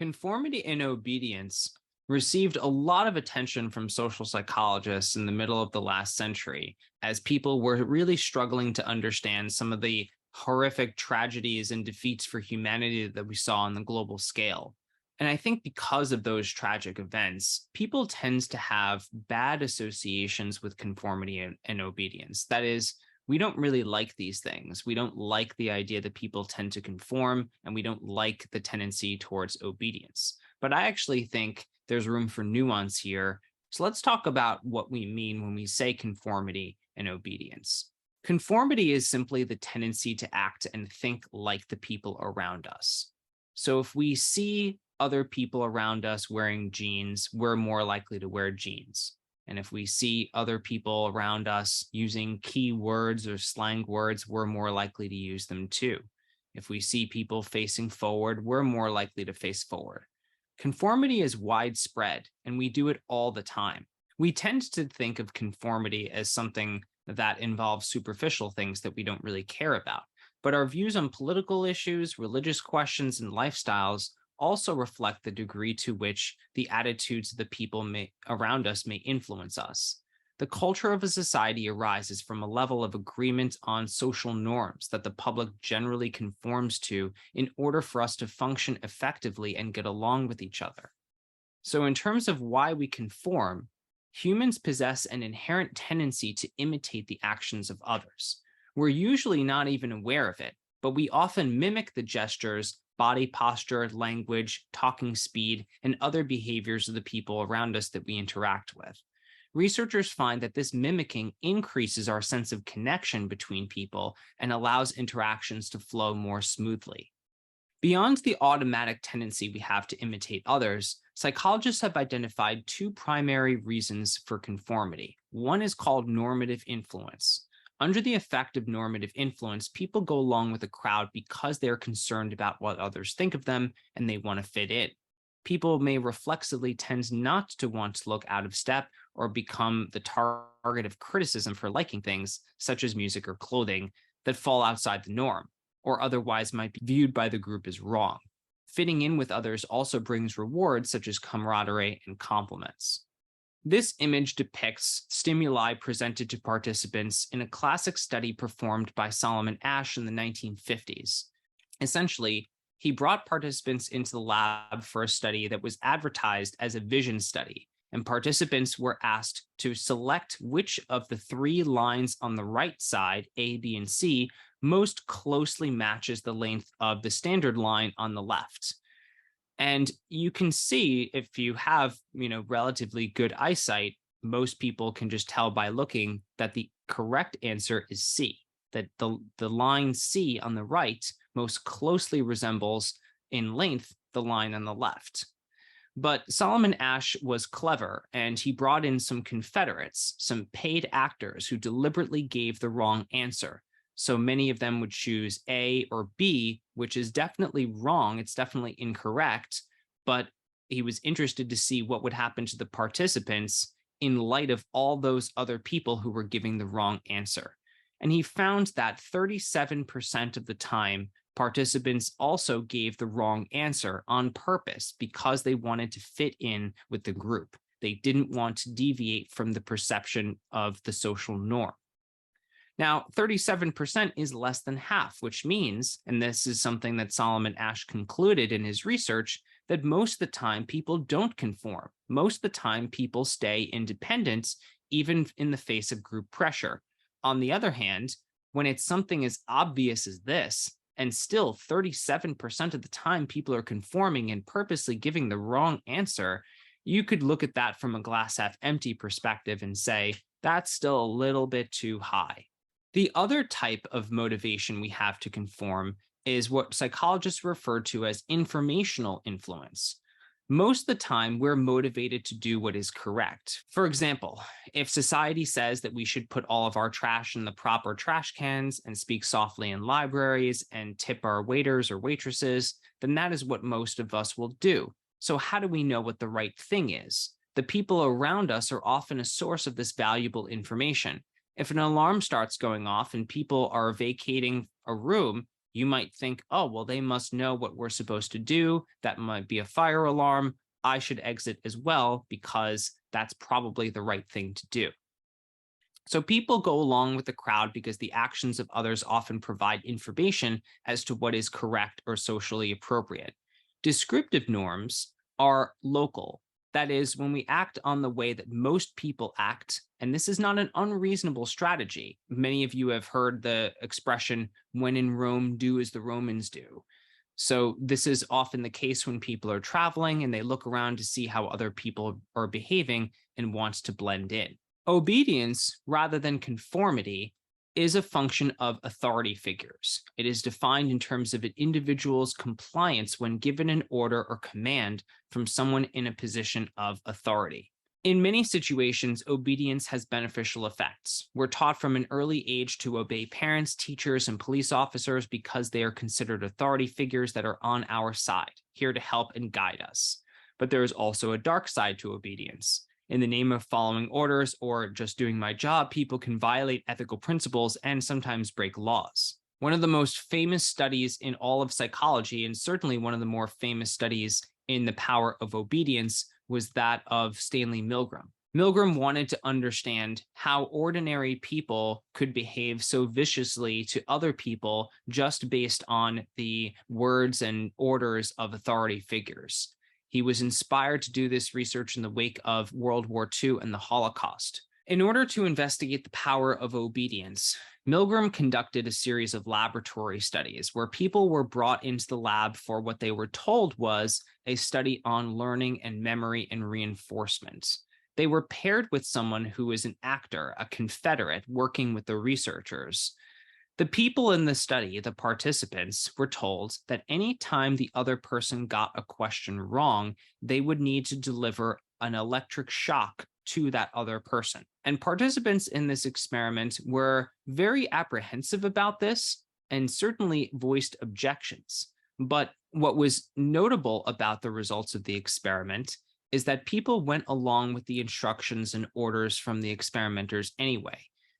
Conformity and obedience received a lot of attention from social psychologists in the middle of the last century, as people were really struggling to understand some of the horrific tragedies and defeats for humanity that we saw on the global scale. And I think because of those tragic events, people tend to have bad associations with conformity and obedience. That is, we don't really like these things. We don't like the idea that people tend to conform, and we don't like the tendency towards obedience. But I actually think there's room for nuance here. So let's talk about what we mean when we say conformity and obedience. Conformity is simply the tendency to act and think like the people around us. So if we see other people around us wearing jeans, we're more likely to wear jeans. And if we see other people around us using key words or slang words, we're more likely to use them too. If we see people facing forward, we're more likely to face forward. Conformity is widespread, and we do it all the time. We tend to think of conformity as something that involves superficial things that we don't really care about. But our views on political issues, religious questions, and lifestyles also reflect the degree to which the attitudes of the people around us may influence us. The culture of a society arises from a level of agreement on social norms that the public generally conforms to in order for us to function effectively and get along with each other. So in terms of why we conform, humans possess an inherent tendency to imitate the actions of others. We're usually not even aware of it, but we often mimic the gestures, body posture, language, talking speed, and other behaviors of the people around us that we interact with. Researchers find that this mimicking increases our sense of connection between people and allows interactions to flow more smoothly. Beyond the automatic tendency we have to imitate others, psychologists have identified two primary reasons for conformity. One is called normative influence. Under the effect of normative influence, people go along with a crowd because they're concerned about what others think of them and they want to fit in. People may reflexively tend not to want to look out of step or become the target of criticism for liking things, such as music or clothing, that fall outside the norm, or otherwise might be viewed by the group as wrong. Fitting in with others also brings rewards such as camaraderie and compliments. This image depicts stimuli presented to participants in a classic study performed by Solomon Asch in the 1950s. Essentially, he brought participants into the lab for a study that was advertised as a vision study, and participants were asked to select which of the three lines on the right side, A, B, and C, most closely matches the length of the standard line on the left. And you can see if you have, relatively good eyesight, most people can just tell by looking that the correct answer is C, that the line C on the right most closely resembles in length the line on the left. But Solomon Asch was clever, and he brought in some Confederates, some paid actors who deliberately gave the wrong answer. So many of them would choose A or B, which is definitely wrong. It's definitely incorrect. But he was interested to see what would happen to the participants in light of all those other people who were giving the wrong answer. And he found that 37% of the time, participants also gave the wrong answer on purpose because they wanted to fit in with the group. They didn't want to deviate from the perception of the social norm. Now, 37% is less than half, which means, and this is something that Solomon Asch concluded in his research, that most of the time people don't conform. Most of the time people stay independent, even in the face of group pressure. On the other hand, when it's something as obvious as this, and still 37% of the time people are conforming and purposely giving the wrong answer, you could look at that from a glass half empty perspective and say, that's still a little bit too high. The other type of motivation we have to conform is what psychologists refer to as informational influence. Most of the time, we're motivated to do what is correct. For example, if society says that we should put all of our trash in the proper trash cans and speak softly in libraries and tip our waiters or waitresses, then that is what most of us will do. So how do we know what the right thing is? The people around us are often a source of this valuable information. If an alarm starts going off and people are vacating a room, You might think, oh, well, they must know what we're supposed to do. That might be a fire alarm. I should exit as well because that's probably the right thing to do. So people go along with the crowd because the actions of others often provide information as to what is correct or socially appropriate. Descriptive norms are local. That is, when we act on the way that most people act, and this is not an unreasonable strategy. Many of you have heard the expression, when in Rome, do as the Romans do. So this is often the case when people are traveling and they look around to see how other people are behaving and wants to blend in. Obedience, rather than conformity, is a function of authority figures. It is defined in terms of an individual's compliance when given an order or command from someone in a position of authority. In many situations, obedience has beneficial effects. We're taught from an early age to obey parents, teachers, and police officers because they are considered authority figures that are on our side, here to help and guide us. But there is also a dark side to obedience. In the name of following orders or just doing my job, people can violate ethical principles and sometimes break laws. One of the most famous studies in all of psychology, and certainly one of the more famous studies in the power of obedience, was that of Stanley Milgram. Milgram wanted to understand how ordinary people could behave so viciously to other people just based on the words and orders of authority figures. He was inspired to do this research in the wake of World War II and the Holocaust. In order to investigate the power of obedience, Milgram conducted a series of laboratory studies where people were brought into the lab for what they were told was a study on learning and memory and reinforcement. They were paired with someone who is an actor, a confederate, working with the researchers. The people in the study, the participants, were told that any time the other person got a question wrong, they would need to deliver an electric shock to that other person. And participants in this experiment were very apprehensive about this and certainly voiced objections. But what was notable about the results of the experiment is that people went along with the instructions and orders from the experimenters anyway.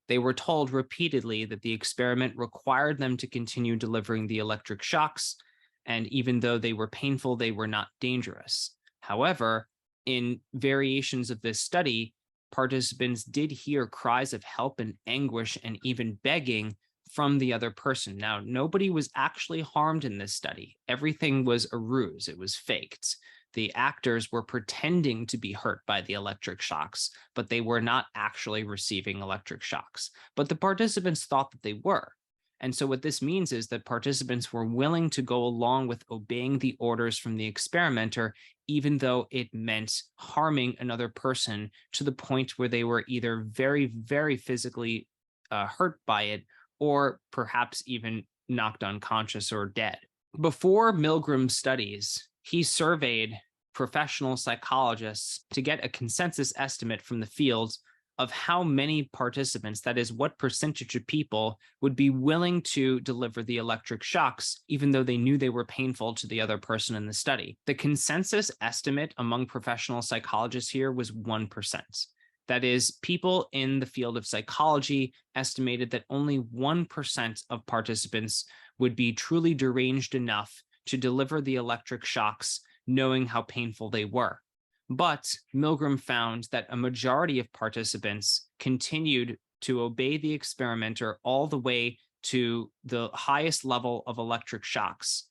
They were told repeatedly that the experiment required them to continue delivering the electric shocks, and even though they were painful, they were not dangerous. However, in variations of this study, participants did hear cries of help and anguish and even begging from the other person. Now, nobody was actually harmed in this study. Everything was a ruse. It was faked. The actors were pretending to be hurt by the electric shocks, but they were not actually receiving electric shocks. But the participants thought that they were. And so what this means is that participants were willing to go along with obeying the orders from the experimenter, even though it meant harming another person to the point where they were either very, very physically hurt by it, or perhaps even knocked unconscious or dead. Before Milgram's studies, he surveyed professional psychologists to get a consensus estimate from the field of how many participants, that is, what percentage of people would be willing to deliver the electric shocks, even though they knew they were painful to the other person in the study. The consensus estimate among professional psychologists here was 1%. That is, people in the field of psychology estimated that only 1% of participants would be truly deranged enough to deliver the electric shocks, knowing how painful they were. But Milgram found that a majority of participants continued to obey the experimenter all the way to the highest level of electric shocks.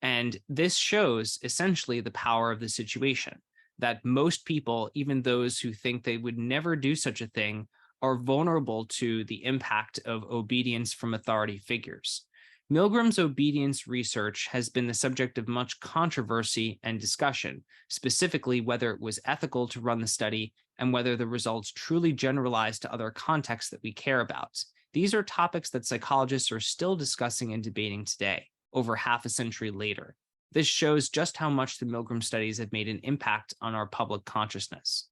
And this shows essentially the power of the situation, that most people, even those who think they would never do such a thing, are vulnerable to the impact of obedience from authority figures. Milgram's obedience research has been the subject of much controversy and discussion, specifically whether it was ethical to run the study and whether the results truly generalized to other contexts that we care about. These are topics that psychologists are still discussing and debating today, over half a century later. This shows just how much the Milgram studies have made an impact on our public consciousness.